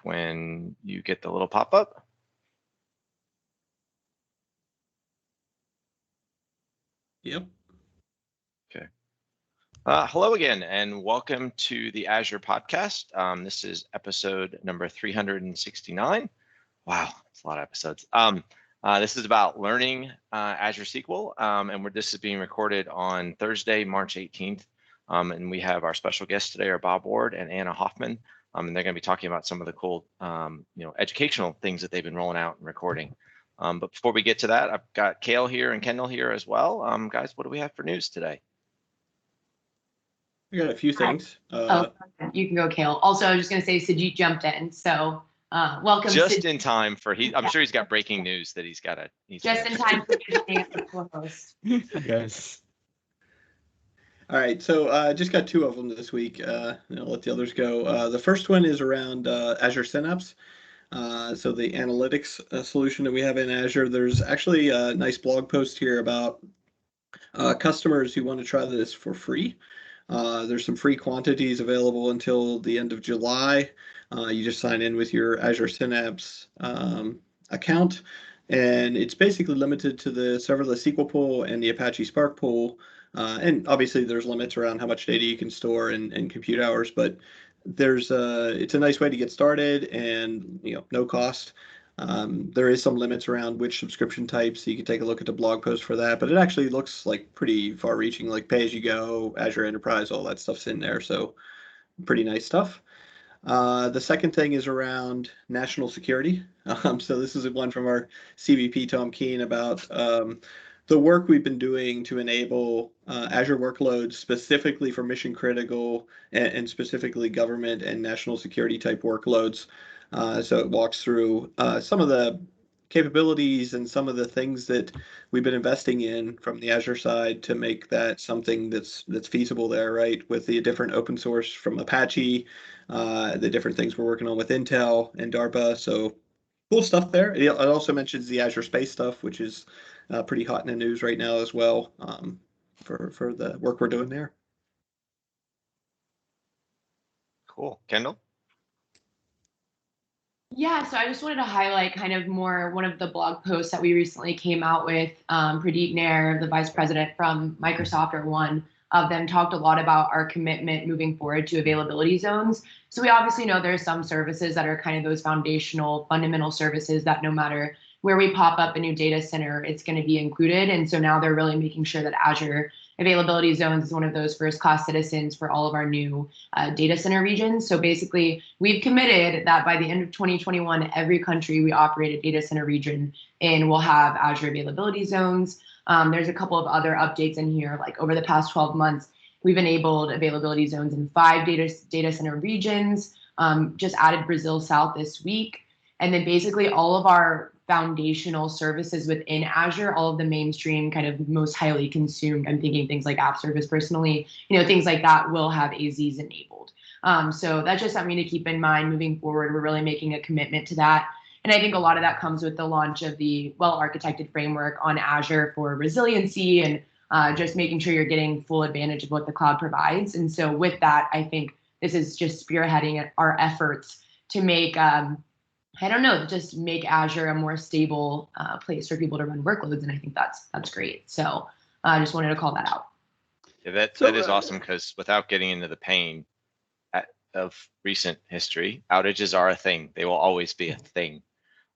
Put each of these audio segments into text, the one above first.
when you get the little pop-up. Yep. Okay. Hello again, and welcome to the Azure podcast. This is episode number 369. Wow, that's a lot of episodes. This is about learning Azure SQL, and this is being recorded on Thursday, March 18th. And we have our special guests today are Bob Ward and Anna Hoffman, and they're going to be talking about some of the cool, educational things that they've been rolling out and recording. But before we get to that, I've got Kale here and Kendall here as well. Guys, what do we have for news today? We got a few things. You can go, Kale. Also, I was just going to say Sajid jumped in, so welcome. Just in time for I'm sure he's got breaking news that he's got to. Just in time for being a co-host. Yes. All right, so just got two of them this week. I'll let the others go. The first one is around Azure Synapse. So the analytics solution that we have in Azure. There's actually a nice blog post here about customers who want to try this for free. There's some free quantities available until the end of July. You just sign in with your Azure Synapse account, and it's basically limited to the serverless SQL pool and the Apache Spark pool. And obviously there's limits around how much data you can store and compute hours, but it's a nice way to get started and no cost. There is some limits around which subscription types, so you can take a look at the blog post for that, but it actually looks like pretty far reaching, like pay-as-you-go, Azure Enterprise, all that stuff's in there, so pretty nice stuff. The second thing is around national security. So this is one from our CVP, Tom Keene, about the work we've been doing to enable Azure workloads specifically for mission critical and specifically government and national security type workloads. So it walks through some of the capabilities and some of the things that we've been investing in from the Azure side to make that something that's feasible there, right? With the different open source from Apache, the different things we're working on with Intel and DARPA. So cool stuff there. It also mentions the Azure Space stuff, which is pretty hot in the news right now as well, for the work we're doing there. Cool. Kendall? Yeah, so I just wanted to highlight kind of more one of the blog posts that we recently came out with. Pradeep Nair, the vice president from Microsoft, or one of them, talked a lot about our commitment moving forward to availability zones. So we obviously know there's some services that are kind of those foundational, fundamental services that no matter where we pop up a new data center, it's going to be included. And so now they're really making sure that Azure Availability Zones is one of those first-class citizens for all of our new data center regions. So basically, we've committed that by the end of 2021, every country we operate a data center region in will have Azure Availability Zones. There's a couple of other updates in here, like over the past 12 months, we've enabled availability zones in 5 data center regions, just added Brazil South this week. And then basically all of our foundational services within Azure, all of the mainstream kind of most highly consumed, I'm thinking things like app service personally, things like that will have AZs enabled. So that's just something to keep in mind moving forward. We're really making a commitment to that. And I think a lot of that comes with the launch of the well-architected framework on Azure for resiliency and just making sure you're getting full advantage of what the cloud provides. And so with that, I think this is just spearheading our efforts to make just make Azure a more stable place for people to run workloads, and I think that's great. So I just wanted to call that out. Yeah, that is awesome, because without getting into the pain of recent history, outages are a thing. They will always be a thing.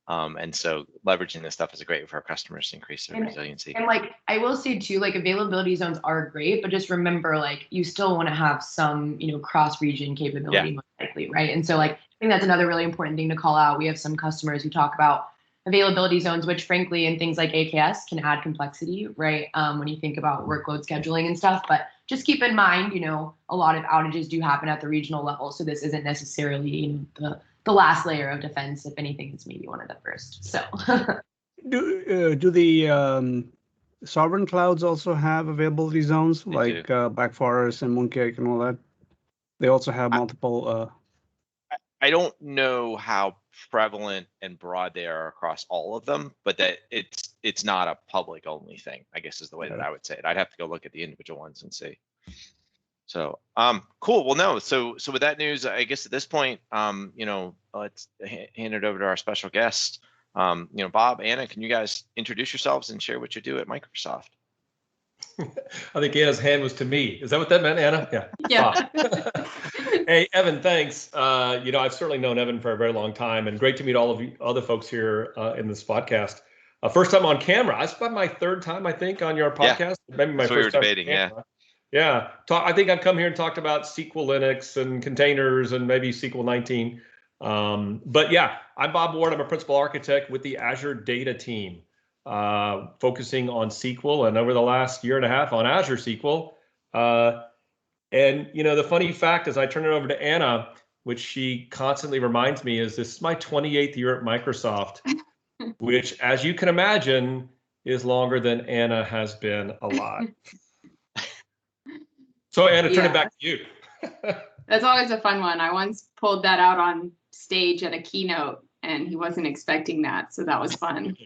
And so leveraging this stuff is great for our customers to increase their resiliency. And I will say too, availability zones are great, but just remember, you still want to have some, cross-region capability, most likely, right? And so I think that's another really important thing to call out. We have some customers who talk about availability zones, which frankly, in things like AKS can add complexity, right? When you think about workload scheduling and stuff, but just keep in mind, a lot of outages do happen at the regional level. So this isn't necessarily, the last layer of defense. If anything, it's maybe one of the first. So do the sovereign clouds also have availability zones, like Black Forest and Mooncake and all that? They also have multiple. I don't know how prevalent and broad they are across all of them, but that it's not a public only thing, I guess is the way that I would say it. I'd have to go look at the individual ones and see. So, cool. Well, no. So with that news, I guess at this point, let's hand it over to our special guest. Bob, Anna, can you guys introduce yourselves and share what you do at Microsoft? I think Anna's hand was to me. Is that what that meant, Anna? Yeah. Yeah. Hey, Evan, thanks. I've certainly known Evan for a very long time, and great to meet all of you other folks here in this podcast. First time on camera. It's about my third time, I think, on your podcast. Yeah. Maybe my That's what first we were time debating. Yeah. Yeah. I think I've come here and talked about SQL Linux and containers and maybe SQL 19. But yeah, I'm Bob Ward. I'm a principal architect with the Azure Data Team, focusing on SQL, and over the last year and a half on Azure SQL. And the funny fact is, I turn it over to Anna, which she constantly reminds me, is this is my 28th year at Microsoft, which, as you can imagine, is longer than Anna has been alive. So Anna, turn it back to you. That's always a fun one. I once pulled that out on stage at a keynote, and he wasn't expecting that, so that was fun.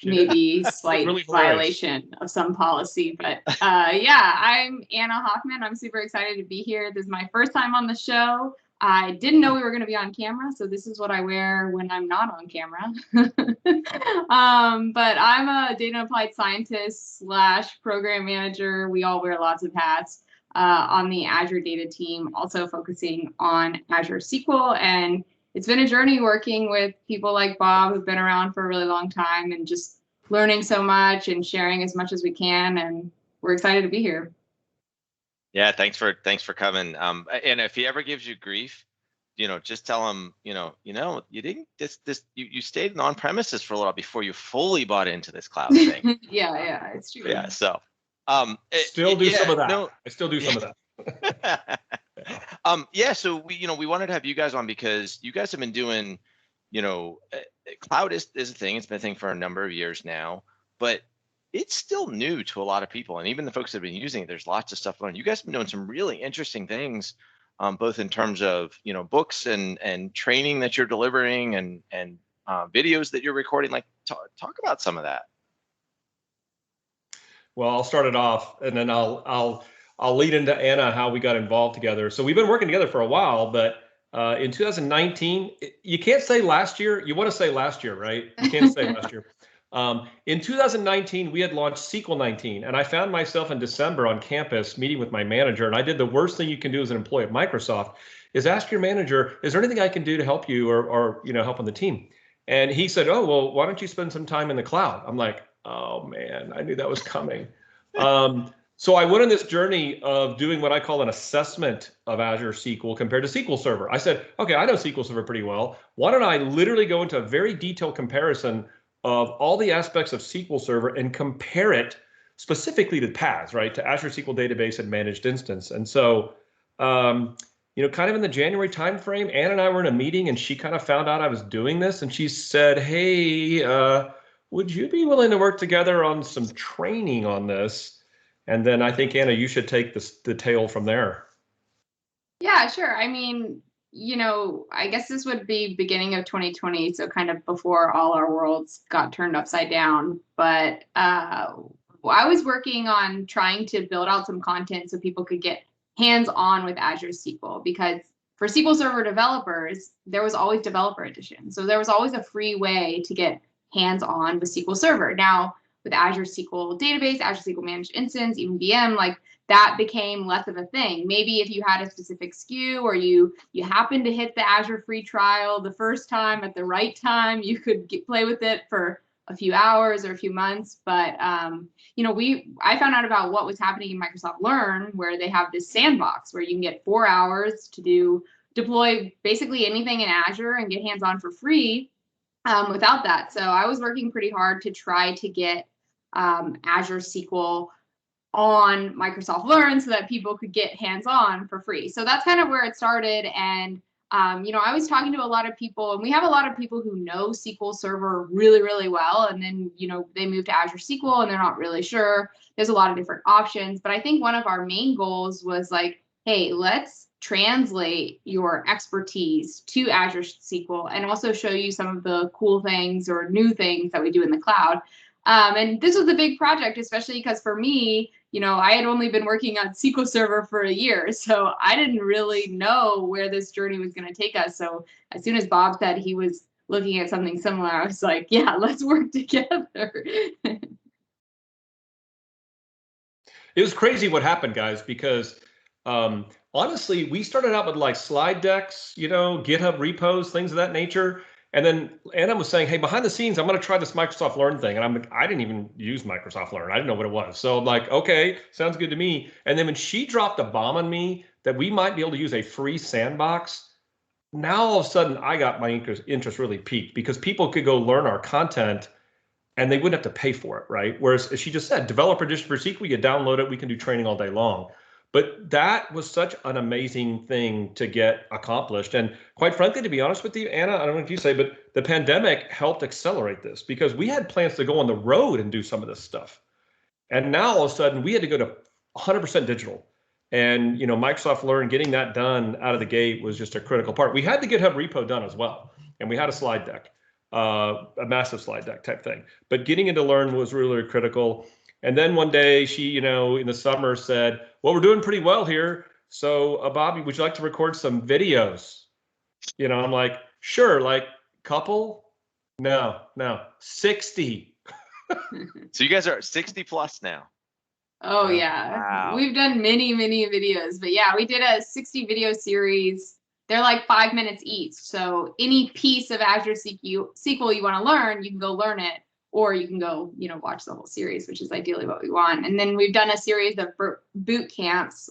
Maybe slight really violation of some policy, but yeah, I'm Anna Hoffman. I'm super excited to be here. This is my first time on the show. I didn't know we were going to be on camera, so this is what I wear when I'm not on camera. But I'm a data and applied scientist / program manager. We all wear lots of hats on the Azure Data Team, also focusing on Azure SQL. And it's been a journey working with people like Bob, who've been around for a really long time, and just learning so much and sharing as much as we can. And we're excited to be here. Yeah, thanks for coming. And if he ever gives you grief, just tell him, you didn't you stayed on premises for a little while before you fully bought into this cloud thing. Yeah, it's true. Yeah, so still do some of that. No, I still do some of that. Yeah, so we wanted to have you guys on because you guys have been doing, cloud is a thing. It's been a thing for a number of years now, but it's still new to a lot of people. And even the folks that have been using it, there's lots of stuff going on. You guys have been doing some really interesting things, both in terms of, books and training that you're delivering and videos that you're recording. Like, talk about some of that. Well, I'll start it off, and then I'll lead into Anna how we got involved together. So we've been working together for a while, but in 2019, you can't say last year. You want to say last year, right? You can't say last year. In 2019, we had launched SQL 19, and I found myself in December on campus meeting with my manager, and I did the worst thing you can do as an employee at Microsoft, is ask your manager, is there anything I can do to help you or help on the team? And he said, oh, well, why don't you spend some time in the cloud? I'm like, oh man, I knew that was coming. So I went on this journey of doing what I call an assessment of Azure SQL compared to SQL Server. I said, okay, I know SQL Server pretty well. Why don't I literally go into a very detailed comparison of all the aspects of SQL Server and compare it specifically to PaaS, right, to Azure SQL Database and Managed Instance. And so, kind of in the January timeframe, Anna and I were in a meeting, and she kind of found out I was doing this, and she said, hey, would you be willing to work together on some training on this? And then I think, Anna, you should take the tail from there. Yeah, sure. I mean, I guess this would be beginning of 2020, so kind of before all our worlds got turned upside down. But I was working on trying to build out some content so people could get hands-on with Azure SQL, because for SQL Server developers, there was always developer edition. So there was always a free way to get hands-on with SQL Server. Now, with Azure SQL Database, Azure SQL Managed Instance, even VM, like that became less of a thing. Maybe if you had a specific SKU or you happened to hit the Azure free trial the first time at the right time, you could play with it for a few hours or a few months. But I found out about what was happening in Microsoft Learn, where they have this sandbox where you can get 4 hours to deploy basically anything in Azure and get hands-on for free without that. So I was working pretty hard to try to get Azure SQL on Microsoft Learn so that people could get hands-on for free. So that's kind of where it started. And, I was talking to a lot of people, and we have a lot of people who know SQL Server really, really well. And then, they move to Azure SQL and they're not really sure. There's a lot of different options. But I think one of our main goals was like, hey, let's translate your expertise to Azure SQL and also show you some of the cool things or new things that we do in the cloud. And this was a big project, especially because for me, I had only been working on SQL Server for a year, so I didn't really know where this journey was going to take us. So as soon as Bob said he was looking at something similar, I was like, yeah, let's work together. It was crazy what happened, guys, because honestly, we started out with like slide decks, GitHub repos, things of that nature. And then Anna was saying, hey, behind the scenes, I'm going to try this Microsoft Learn thing. And I'm like, I didn't even use Microsoft Learn. I didn't know what it was. So I'm like, okay, sounds good to me. And then when she dropped a bomb on me that we might be able to use a free sandbox, now all of a sudden I got my interest really peaked, because people could go learn our content and they wouldn't have to pay for it, right? Whereas, as she just said, developer edition for SQL, you download it, we can do training all day long. But that was such an amazing thing to get accomplished. And quite frankly, to be honest with you, Anna, I don't know if you say, but the pandemic helped accelerate this, because we had plans to go on the road and do some of this stuff. And now all of a sudden we had to go to 100% digital. And Microsoft Learn, getting that done out of the gate was just a critical part. We had the GitHub repo done as well, and we had a slide deck, a massive slide deck type thing. But getting into Learn was really, really critical. And then one day she, in the summer said, well, we're doing pretty well here. So Bobby, would you like to record some videos? I'm like, sure, like couple? No, 60. So you guys are 60 plus now. Oh yeah. Wow. We've done many videos, but yeah, we did a 60 video series. They're like 5 minutes each. So any piece of Azure SQL you want to learn, you can go learn it, or you can go, watch the whole series, which is ideally what we want. And then we've done a series of boot camps.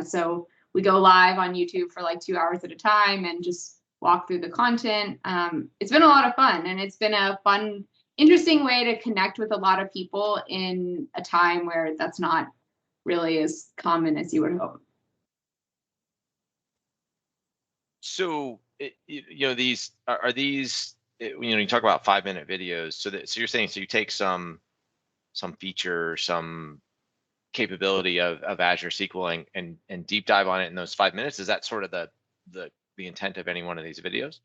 So we go live on YouTube for like 2 hours at a time and just walk through the content. It's been a lot of fun, and it's been a fun, interesting way to connect with a lot of people in a time where that's not really as common as you would hope. So, these are these, you talk about 5-minute videos. So you're saying, so you take some feature, some capability of Azure SQL and deep dive on it in those 5 minutes. Is that sort of the intent of any one of these videos?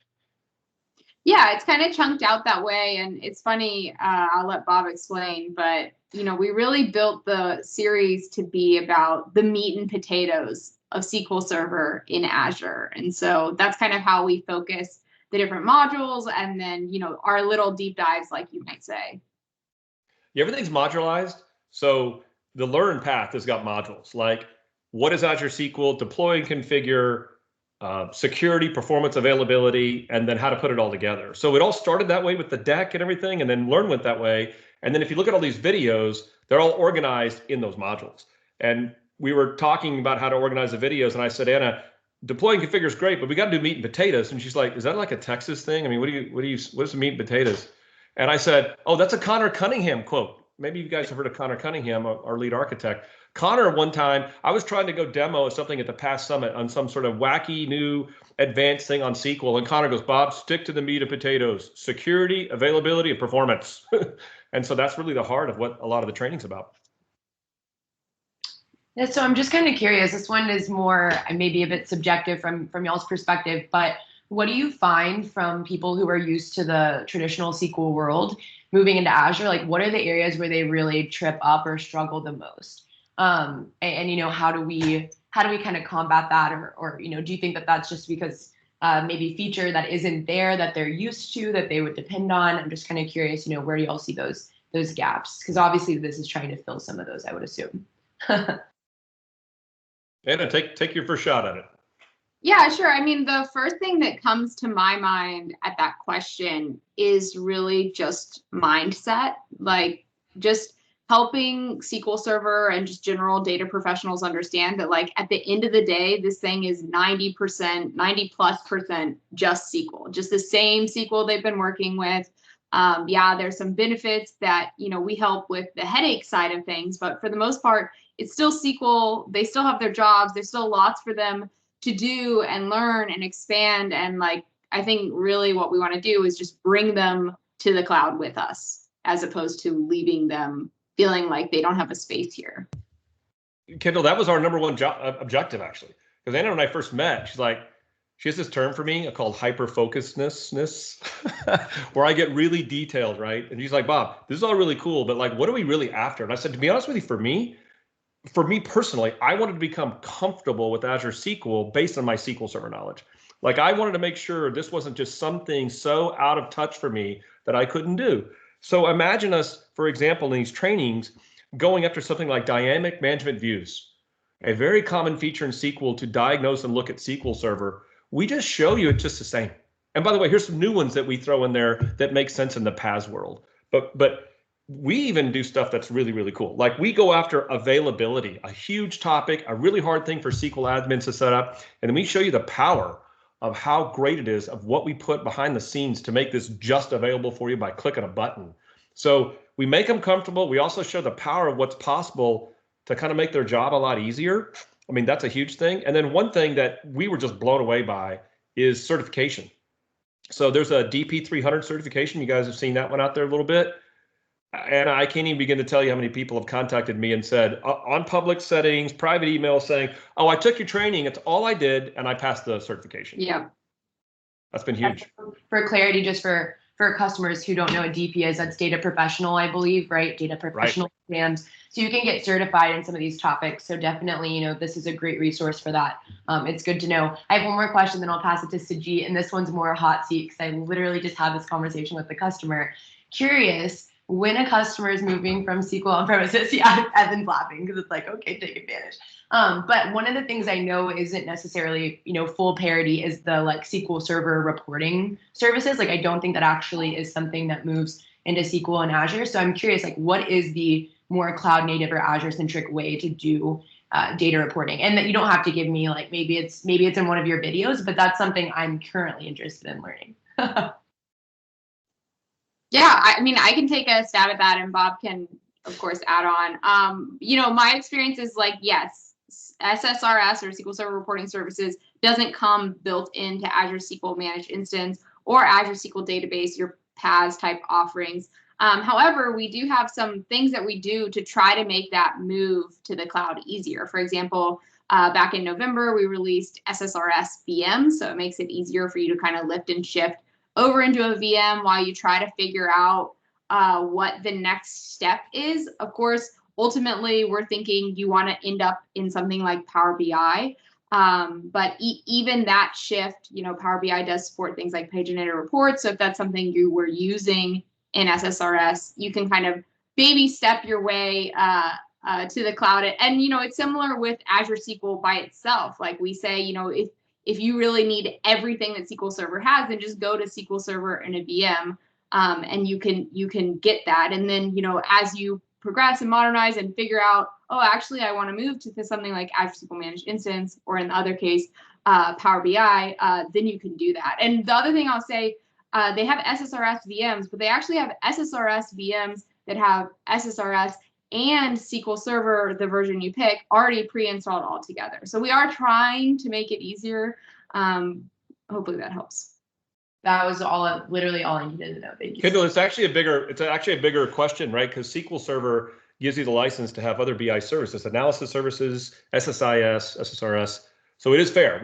Yeah, it's kind of chunked out that way. And it's funny, I'll let Bob explain, but we really built the series to be about the meat and potatoes of SQL Server in Azure. And so that's kind of how we focus the different modules, and then, our little deep dives, like you might say. Yeah, everything's modularized. So the Learn path has got modules like what is Azure SQL, deploy and configure, security, performance, availability, and then how to put it all together. So it all started that way with the deck and everything, and then Learn went that way. And then if you look at all these videos, they're all organized in those modules. And we were talking about how to organize the videos, and I said, Anna, deploy and configure is great, but we got to do meat and potatoes. And she's like, is that like a Texas thing? I mean, what's the meat and potatoes? And I said, oh, that's a Connor Cunningham quote. Maybe you guys have heard of Connor Cunningham, our lead architect. Connor, one time, I was trying to go demo something at the past summit on some sort of wacky new advanced thing on SQL. And Connor goes, Bob, stick to the meat and potatoes, security, availability, and performance. And so that's really the heart of what a lot of the training's about. Yeah, so I'm just kind of curious. This one is more maybe a bit subjective from y'all's perspective, but what do you find from people who are used to the traditional SQL world moving into Azure? Like, what are the areas where they really trip up or struggle the most? And how do we kind of combat that, or do you think that that's just because maybe feature that isn't there that they're used to, that they would depend on? I'm just kind of curious, where do y'all see those gaps? Because obviously this is trying to fill some of those, I would assume. Anna, take your first shot at it. Yeah, sure. I mean, the first thing that comes to my mind at that question is really just mindset, like just helping SQL Server and just general data professionals understand that, like, at the end of the day, this thing is 90+% just SQL, just the same SQL they've been working with. Yeah, there's some benefits that, we help with the headache side of things, but for the most part, it's still SQL. They still have their jobs. There's still lots for them to do and learn and expand. And I think really what we want to do is just bring them to the cloud with us, as opposed to leaving them feeling like they don't have a space here. Kendall, that was our number one objective, actually. Because Anna, when I first met, she has this term for me called hyper-focusedness, where I get really detailed, right? And she's like, Bob, this is all really cool, but what are we really after? And I said, to be honest with you, for me, for me personally, I wanted to become comfortable with Azure SQL based on my SQL Server knowledge. Like I wanted to make sure this wasn't just something so out of touch for me that I couldn't do. So imagine us, for example, in these trainings, going after something like dynamic management views, a very common feature in SQL to diagnose and look at SQL Server. We just show you it's just the same. And by the way, here's some new ones that we throw in there that make sense in the PaaS world. But we even do stuff that's really, really cool. Like we go after availability, a huge topic, a really hard thing for SQL admins to set up. And then we show you the power of how great it is of what we put behind the scenes to make this just available for you by clicking a button. So we make them comfortable. We also show the power of what's possible to kind of make their job a lot easier. I mean, that's a huge thing. And then one thing that we were just blown away by is certification. So there's a DP300 certification. You guys have seen that one out there a little bit. And I can't even begin to tell you how many people have contacted me and said on public settings, private email saying, oh, I took your training. It's all I did. And I passed the certification. Yeah. That's been huge. For clarity, just for customers who don't know what DP is, that's data professional, I believe, right? Data professional exams. So you can get certified in some of these topics. So definitely, this is a great resource for that. It's good to know. I have one more question, then I'll pass it to Sajid. And this one's more hot seat because I literally just had this conversation with the customer. Curious, when a customer is moving from SQL on-premises, yeah, Evan's laughing because it's like, okay, take advantage. But one of the things I know isn't necessarily, full parity is the SQL Server reporting services. I don't think that actually is something that moves into SQL and Azure. So I'm curious, what is the more cloud native or Azure centric way to do data reporting? And that you don't have to give me maybe it's in one of your videos, but that's something I'm currently interested in learning. Yeah, I can take a stab at that, and Bob can, of course, add on. My experience is yes, SSRS or SQL Server Reporting Services doesn't come built into Azure SQL Managed Instance or Azure SQL Database, your PaaS type offerings. However, we do have some things that we do to try to make that move to the cloud easier. For example, back in November, we released SSRS VMs, so it makes it easier for you to kind of lift and shift over into a VM while you try to figure out what the next step is. Of course, ultimately, we're thinking you want to end up in something like Power BI. But even that shift, Power BI does support things like paginated reports. So if that's something you were using in SSRS, you can kind of baby step your way to the cloud. And, it's similar with Azure SQL by itself. Like we say, if you really need everything that SQL Server has, then just go to SQL Server in a VM, and you can get that. And then, as you progress and modernize and figure out, oh, actually, I want to move to something like Azure SQL Managed Instance, or in the other case, Power BI, then you can do that. And the other thing I'll say, they have SSRS VMs, but they actually have SSRS VMs that have SSRS and SQL Server, the version you pick, already pre-installed all together. So we are trying to make it easier. Hopefully that helps. That was literally all I needed to know. Thank you. Kendall, it's actually a bigger question, right? Because SQL Server gives you the license to have other BI services, analysis services, SSIS, SSRS. So it is fair.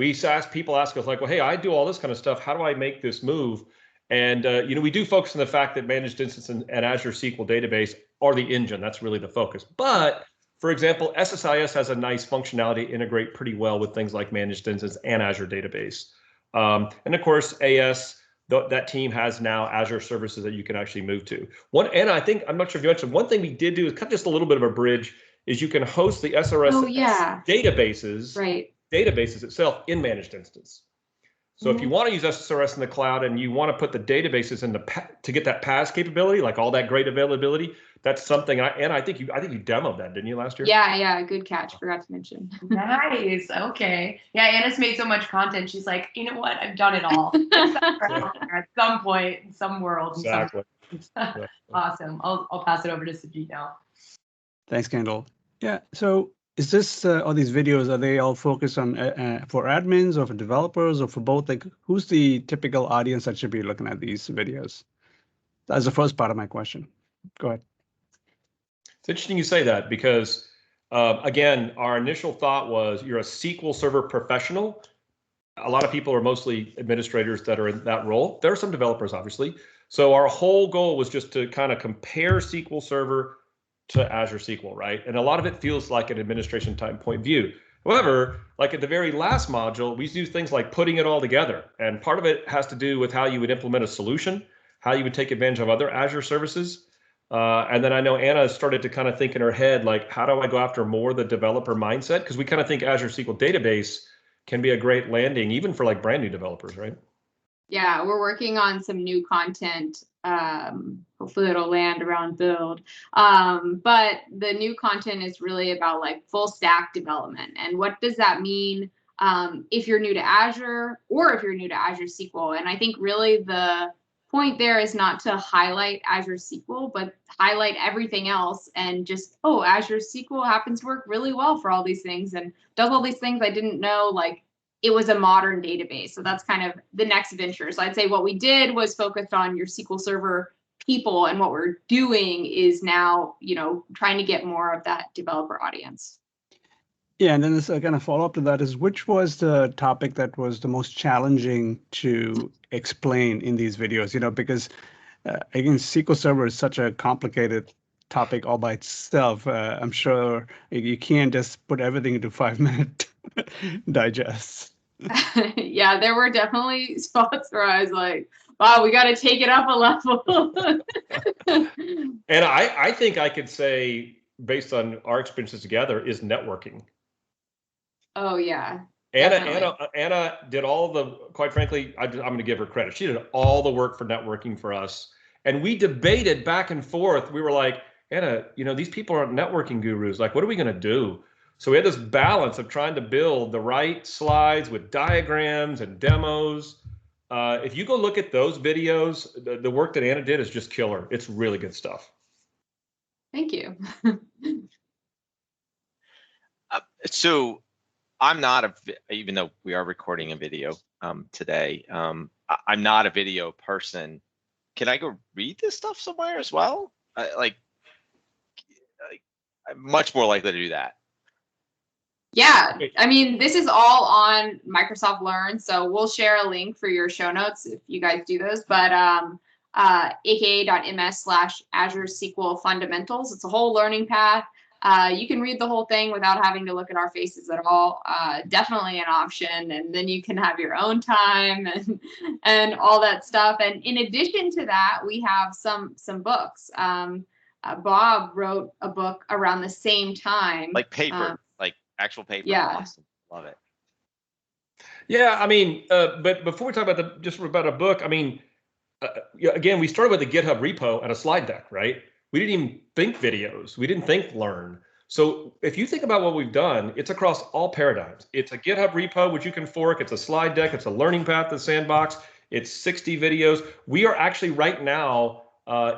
People ask us well, hey, I do all this kind of stuff. How do I make this move? And we do focus on the fact that Managed Instance and Azure SQL Database are the engine. That's really the focus. But for example, SSIS has a nice functionality to integrate pretty well with things like Managed Instance and Azure Database. And of course, AS, that team has now Azure services that you can actually move to. And I'm not sure if you mentioned, one thing we did do is cut just a little bit of a bridge, is you can host the SRS databases itself in Managed Instance. So if you want to use SSRS in the cloud and you want to put the databases in to get that PaaS capability, like all that great availability, that's something I think you demoed that, didn't you, last year? Yeah, good catch. Forgot to mention. Nice. Okay. Yeah, Anna's made so much content. She's like, you know what? I've done it all. At some point, in some world. Exactly. Awesome. I'll pass it over to Sajid now. Thanks, Kendall. Yeah. So is this all these videos, are they all focused on for admins or for developers or for both? Who's the typical audience that should be looking at these videos? That's the first part of my question. Go ahead. It's interesting you say that because, again, our initial thought was you're a SQL Server professional. A lot of people are mostly administrators that are in that role. There are some developers, obviously. So our whole goal was just to kind of compare SQL Server to Azure SQL, right? And a lot of it feels like an administration type point view. However, like at the very last module, we do things like putting it all together. And part of it has to do with how you would implement a solution, how you would take advantage of other Azure services. And then I know Anna started to kind of think in her head, like, how do I go after more the developer mindset? Because we kind of think Azure SQL Database can be a great landing, even for like brand new developers, right? Yeah, we're working on some new content. Hopefully it'll land around build. But the new content is really about like full stack development. And what does that mean if you're new to Azure or if you're new to Azure SQL? And I think really the point there is not to highlight Azure SQL, but highlight everything else and just, oh, Azure SQL happens to work really well for all these things and does all these things I didn't know, like it was a modern database. So that's kind of the next venture. So I'd say what we did was focused on your SQL Server people, and what we're doing is now, you know, trying to get more of that developer audience. Yeah, and then this kind of follow up to that is, which was the topic that was the most challenging to explain in these videos? You know, because again, SQL Server is such a complicated topic all by itself. I'm sure you can't just put everything into 5-minute digest. Yeah, there were definitely spots where I was like, wow, we got to take it up a level. And I think I could say, based on our experiences together, is networking. Oh, yeah. Anna did all the, quite frankly, I'm going to give her credit. She did all the work for networking for us. And we debated back and forth. We were like, Anna, you know, these people aren't networking gurus. Like, what are we going to do? So we had this balance of trying to build the right slides with diagrams and demos. If you go look at those videos, the work that Anna did is just killer. It's really good stuff. Thank you. So I'm not even though we are recording a video today, I'm not a video person. Can I go read this stuff somewhere as well? I'm much more likely to do that. Yeah, I mean, this is all on Microsoft Learn, so we'll share a link for your show notes if you guys do those, but aka.ms/Azure SQL Fundamentals. It's a whole learning path. You can read the whole thing without having to look at our faces at all. Definitely an option, and then you can have your own time and all that stuff. And in addition to that, we have some books. Bob wrote a book around the same time. Like paper, like actual paper. Yeah. Awesome. Love it. Yeah, I mean, but before we talk about just about a book, I mean, again, we started with a GitHub repo and a slide deck, right? We didn't even think videos. We didn't think Learn. So if you think about what we've done, it's across all paradigms. It's a GitHub repo, which you can fork. It's a slide deck. It's a learning path, the sandbox. It's 60 videos. We are actually right now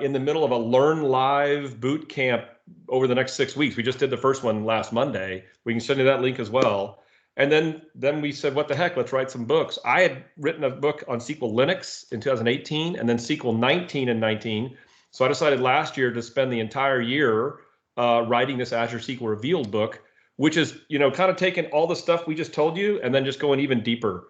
in the middle of a Learn Live boot camp over the next 6 weeks. We just did the first one last Monday. We can send you that link as well. And then we said, what the heck, let's write some books. I had written a book on SQL Linux in 2018 and then SQL 19 and 19. So I decided last year to spend the entire year writing this Azure SQL Revealed book, which is, you know, kind of taking all the stuff we just told you and then just going even deeper.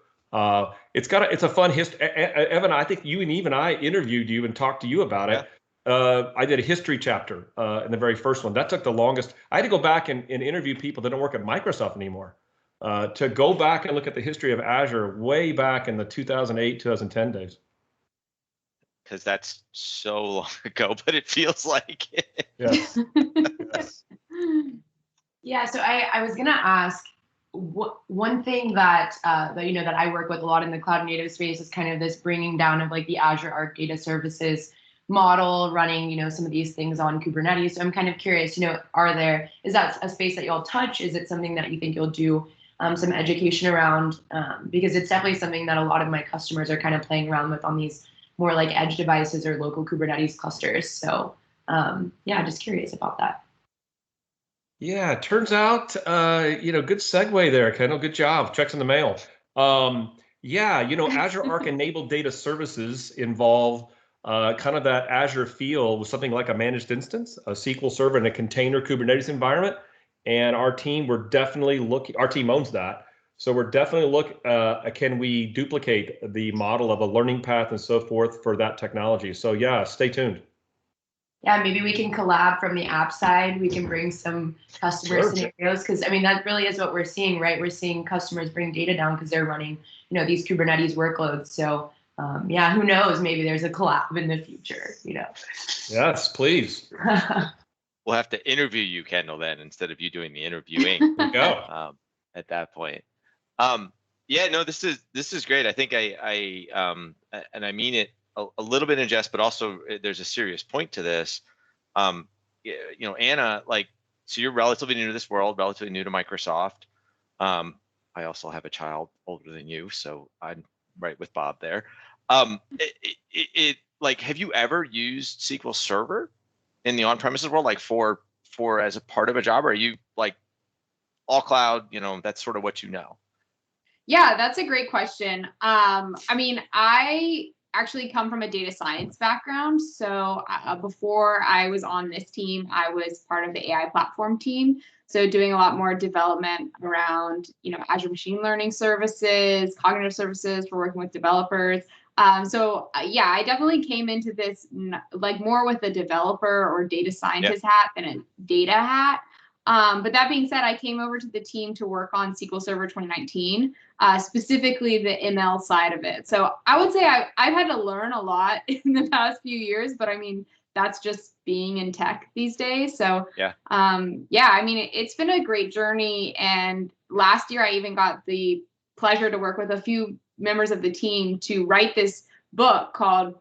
It's a fun history. Evan, I think you and Eve and I interviewed you and talked to you about it. I did a history chapter in the very first one. That took the longest. I had to go back and interview people that don't work at Microsoft anymore to go back and look at the history of Azure way back in the 2008, 2010 days. Because that's so long ago, but it feels like it. Yes. Yes. Yeah, so I was gonna ask, one thing that you know that I work with a lot in the cloud native space is kind of this bringing down of like the Azure Arc Data Services model, running, you know, some of these things on Kubernetes. So I'm kind of curious, you know, is that a space that you'll touch? Is it something that you think you'll do some education around? Because it's definitely something that a lot of my customers are kind of playing around with on these more like edge devices or local Kubernetes clusters. So yeah, just curious about that. Yeah, it turns out, you know, good segue there, Kendall. Good job. Checks in the mail. Yeah, you know, Azure Arc enabled data services involve kind of that Azure feel with something like a managed instance, a SQL Server in a container Kubernetes environment. And our team, we're definitely looking, our team owns that. So we're definitely can we duplicate the model of a learning path and so forth for that technology? So yeah, stay tuned. Yeah, maybe we can collab from the app side. We can bring some customer scenarios because I mean that really is what we're seeing, right? We're seeing customers bring data down because they're running, these Kubernetes workloads. So yeah, who knows? Maybe there's a collab in the future. Yes, please. We'll have to interview you, Kendall, then instead of you doing the interviewing. There you go. At that point. Yeah, no, this is great. I think I and I mean it a little bit in jest, but also there's a serious point to this. Anna, so you're relatively new to this world, relatively new to Microsoft. I also have a child older than you, so I'm right with Bob there. Have you ever used SQL Server in the on-premises world, for as a part of a job, or are you all cloud? That's sort of what you know. Yeah, that's a great question. I mean, I actually come from a data science background. So before I was on this team, I was part of the AI platform team. So doing a lot more development around, Azure machine learning services, cognitive services for working with developers. Yeah, I definitely came into this more with a developer or data scientist hat than a data hat. But that being said, I came over to the team to work on SQL Server 2019, specifically the ML side of it. So I would say I've had to learn a lot in the past few years, but I mean, that's just being in tech these days. So yeah, I mean, it's been a great journey. And last year, I even got the pleasure to work with a few members of the team to write this book called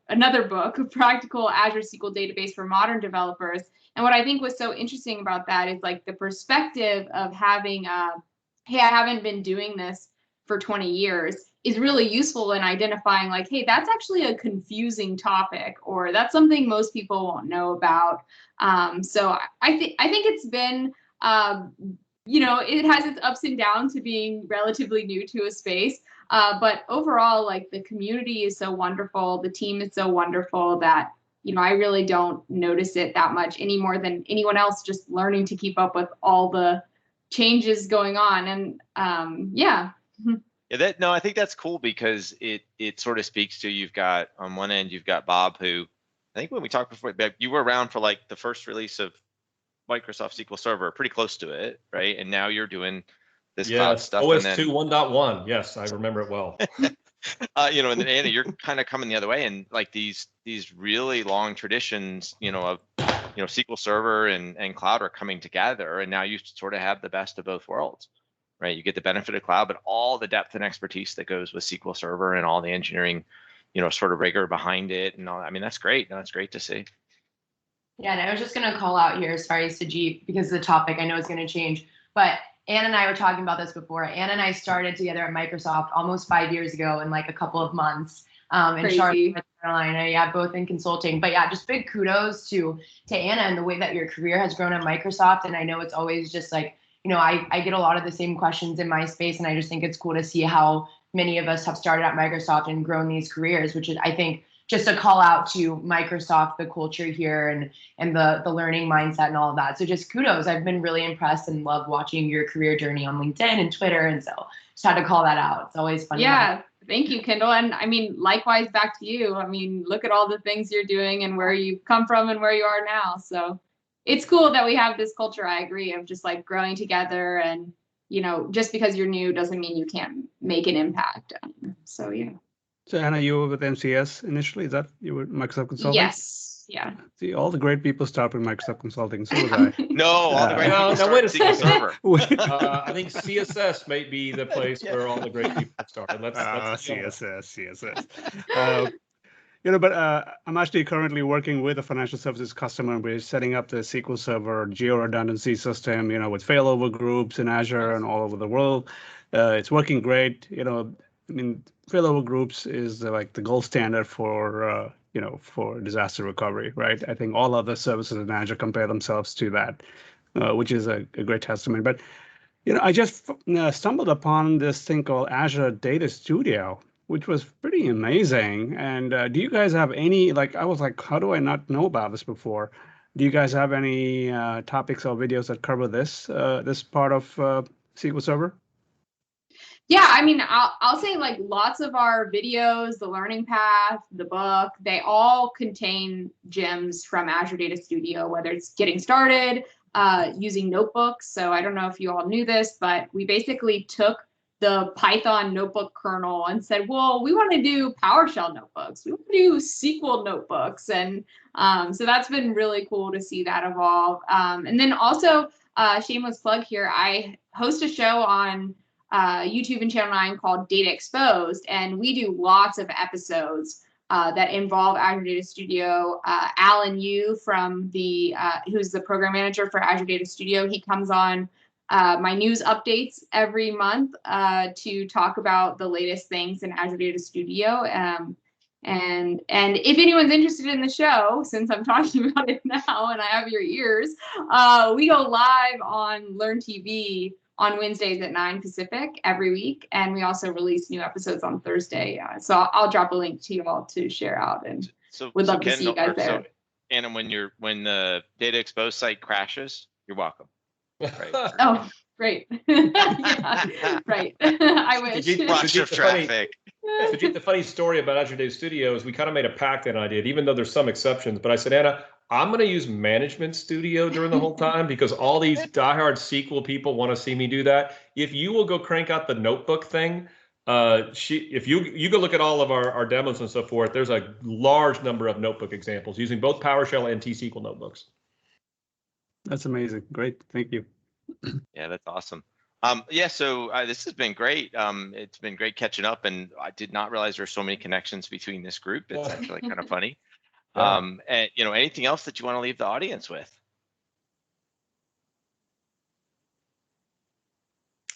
Practical Azure SQL Database for Modern Developers. And what I think was so interesting about that is the perspective of having, hey, I haven't been doing this for 20 years is really useful in identifying hey, that's actually a confusing topic, or that's something most people won't know about. So I think it's been, it has its ups and downs to being relatively new to a space. But overall, the community is so wonderful. The team is so wonderful that, I really don't notice it that much any more than anyone else, just learning to keep up with all the changes going on. And yeah. Yeah, I think that's cool because it sort of speaks to, you've got on one end, you've got Bob, who I think when we talked before, you were around for the first release of Microsoft SQL Server, pretty close to it, right? And now you're doing this cloud stuff. OS 2 1.1. Yes, I remember it well. And then Anna, you're kind of coming the other way, and these really long traditions, of SQL Server and cloud are coming together, and now you sort of have the best of both worlds, right? You get the benefit of cloud, but all the depth and expertise that goes with SQL Server and all the engineering, sort of rigor behind it, and all. I mean, that's great. No, that's great to see. Yeah, and I was just going to call out here, sorry, Sajid, because the topic I know is going to change, but Anna and I were talking about this before. Anna and I started together at Microsoft almost 5 years ago in a couple of months. In Charlotte, North Carolina, yeah, both in consulting. But yeah, just big kudos to Anna and the way that your career has grown at Microsoft. And I know it's always just I get a lot of the same questions in my space, and I just think it's cool to see how many of us have started at Microsoft and grown these careers, which is, I think, just a call out to Microsoft, the culture here, and the learning mindset and all of that. So just kudos. I've been really impressed and love watching your career journey on LinkedIn and Twitter. And so just had to call that out. It's always fun. Yeah. Thank you, Kendall. And I mean, likewise, back to you. I mean, look at all the things you're doing and where you've come from and where you are now. So it's cool that we have this culture, I agree, of just growing together. And, just because you're new doesn't mean you can't make an impact. So, yeah. So Anna, you were with MCS initially. Is that you were Microsoft Consulting? Yes. Yeah. See, all the great people start with Microsoft Consulting. So was I. No, all the great people start wait a SQL second. Server. I think CSS may be the place where all the great people started. Let's CSS. But I'm actually currently working with a financial services customer. We're setting up the SQL Server geo-redundancy system, with failover groups in Azure and all over the world. It's working great. I mean, failover groups is the gold standard for for disaster recovery, right? I think all other services in Azure compare themselves to that, which is a great testament. But I just stumbled upon this thing called Azure Data Studio, which was pretty amazing. And do you guys have any I was like, how do I not know about this before? Do you guys have any topics or videos that cover this part of SQL Server? Yeah, I mean, I'll say like lots of our videos, the learning path, the book, they all contain gems from Azure Data Studio, whether it's getting started, using notebooks. So I don't know if you all knew this, but we basically took the Python notebook kernel and said, well, we want to do PowerShell notebooks. We want to do SQL notebooks. And so that's been really cool to see that evolve. And then also, shameless plug here, I host a show on YouTube and Channel 9 called Data Exposed, and we do lots of episodes that involve Azure Data Studio. Alan Yu from who's the program manager for Azure Data Studio, he comes on my news updates every month to talk about the latest things in Azure Data Studio. And if anyone's interested in the show, since I'm talking about it now and I have your ears, we go live on Learn TV on Wednesdays at 9 Pacific every week, and we also release new episodes on Thursday. So I'll drop a link to you all to share out, and would love to see you guys there. So, Anna, when the Data Exposed site crashes, you're welcome. Right. Oh, great. Yeah, right. I wish. Flush of traffic. Sujit, the funny story about Azure Data Studio is we kind of made a pact that I did, even though there's some exceptions. But I said, Anna, I'm going to use Management Studio during the whole time because all these diehard SQL people want to see me do that. If you will go crank out the notebook thing, if you go look at all of our demos and so forth, there's a large number of notebook examples using both PowerShell and T-SQL notebooks. That's amazing. Great. Thank you. Yeah, that's awesome. Yeah, so this has been great. It's been great catching up, and I did not realize there were so many connections between this group. It's actually kind of funny. And anything else that you want to leave the audience with?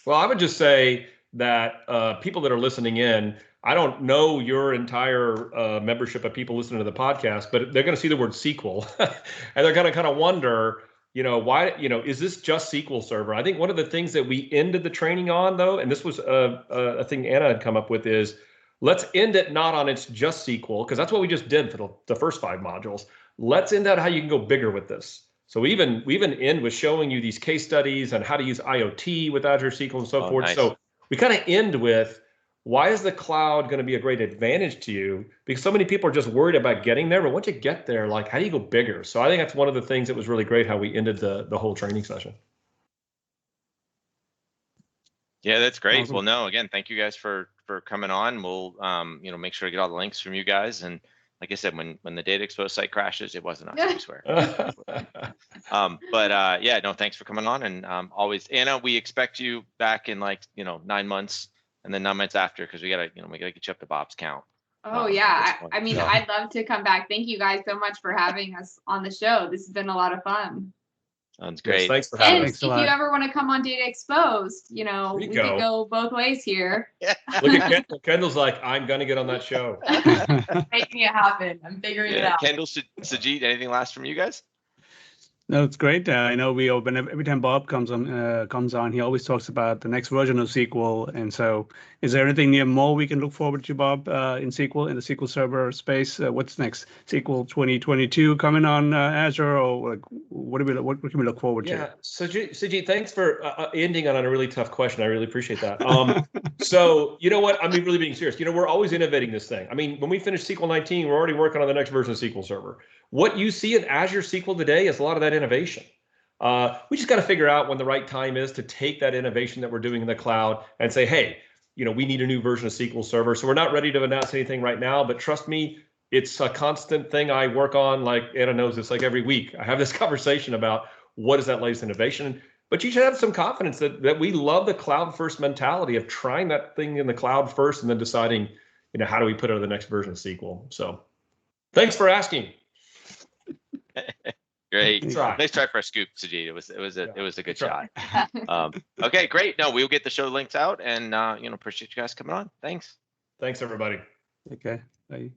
Well, I would just say that people that are listening in, I don't know your entire membership of people listening to the podcast, but they're going to see the word SQL and they're going to kind of wonder, why, is this just SQL Server? I think one of the things that we ended the training on, though, and this was a thing Anna had come up with, is let's end it not on it's just SQL, because that's what we just did for the first 5 modules. Let's end out how you can go bigger with this. So we even end with showing you these case studies on how to use IoT with Azure SQL and so forth. Nice. So we kind of end with, why is the cloud going to be a great advantage to you? Because so many people are just worried about getting there, but once you get there, like, how do you go bigger? So I think that's one of the things that was really great, how we ended the whole training session. Yeah, that's great. Awesome. Well, no, again, thank you guys for coming on. We'll make sure to get all the links from you guys. And like I said, when the Data Exposed site crashes, it wasn't us, I swear. Yeah, no, thanks for coming on. And always, Anna, we expect you back in 9 months, and then 9 months after, because we gotta get you up to Bob's count. Oh yeah, I mean, I'd love to come back. Thank you guys so much for having us on the show. This has been a lot of fun. Sounds great. Yes, thanks for having us. And if you ever want to come on Data Exposed, we could go both ways here. Look at Kendall. Kendall's like, I'm gonna get on that show. Making it happen. I'm figuring it out. Kendall, Sajid, anything last from you guys? No, it's great. I know we open every time Bob comes on. He always talks about the next version of SQL. And so, is there anything more we can look forward to, Bob, in SQL, in the SQL Server space? What's next? SQL 2022 coming on Azure, or what can we look forward to? Yeah, Sajid, thanks for ending on a really tough question. I really appreciate that. So you know what? I'm really being serious. We're always innovating this thing. I mean, when we finish SQL 19, we're already working on the next version of SQL Server. What you see in Azure SQL today is a lot of that innovation. We just got to figure out when the right time is to take that innovation that we're doing in the cloud and say, hey, we need a new version of SQL Server. So we're not ready to announce anything right now, but trust me, it's a constant thing I work on. Like Anna knows, it's like every week I have this conversation about what is that latest innovation. But you should have some confidence that we love the cloud first mentality of trying that thing in the cloud first and then deciding, how do we put it on the next version of SQL. So thanks for asking. Great. Nice try for a scoop, Sajid. It was a good shot. Okay, great. No, we'll get the show links out, and appreciate you guys coming on. Thanks. Thanks, everybody. Okay. Bye.